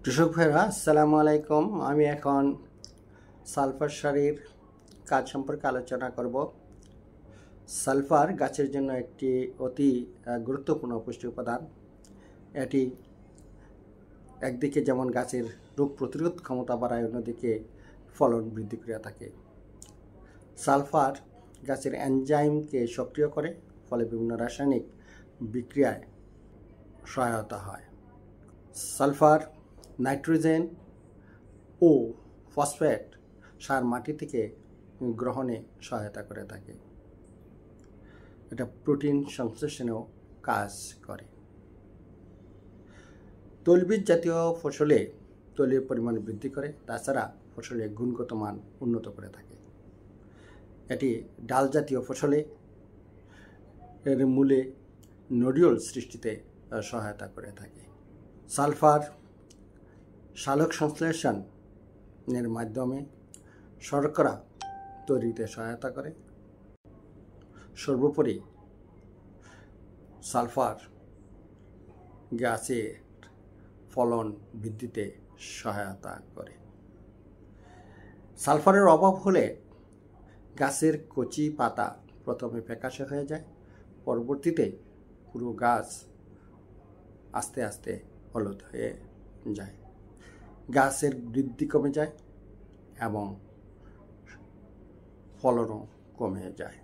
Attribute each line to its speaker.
Speaker 1: কৃষক ভাইরা আসসালামু আলাইকুম। আমি এখন সালফার সারের কাজ সম্পর্কে আলোচনা করব। সালফার গাছের জন্য একটি অতি গুরুত্বপূর্ণ পুষ্টি উপাদান। এটি একদিকে যেমন গাছের রোগ প্রতিরোধ ক্ষমতা বাড়ায়, অন্যদিকে ফলন বৃদ্ধি করে থাকে। সালফার গাছের এনজাইমকে সক্রিয় করে, ফলে বিভিন্ন রাসায়নিক বিক্রিয়ায় সহায়তা হয়। সালফার নাইট্রোজেন ও ফসফেট সার মাটি থেকে গ্রহণে সহায়তা করে থাকে। এটা প্রোটিন সংশ্লেষণেও কাজ করে। তৈলবীজ জাতীয় ফসলে তৈলের পরিমাণ বৃদ্ধি করে, তাছাড়া ফসলের গুণগত মান উন্নত করে থাকে। এটি ডাল জাতীয় ফসলে এর মূলে নোডিউল সৃষ্টিতে সহায়তা করে থাকে। সালফার সালোক সংশ্লেষণের মাধ্যমে শর্করা তৈরিতে সহায়তা করে। সর্বোপরি সালফার গাছের ফলন বৃদ্ধিতে সহায়তা করে। সালফারের অভাব হলে গাছের কচি পাতা প্রথমে ফ্যাকাশে হয়ে যায়, পরবর্তীতে পুরো গাছ আস্তে আস্তে হলুদ হয়ে যায়। গাছের বৃদ্ধি কমে যায় এবং ফলনও কমে যায়।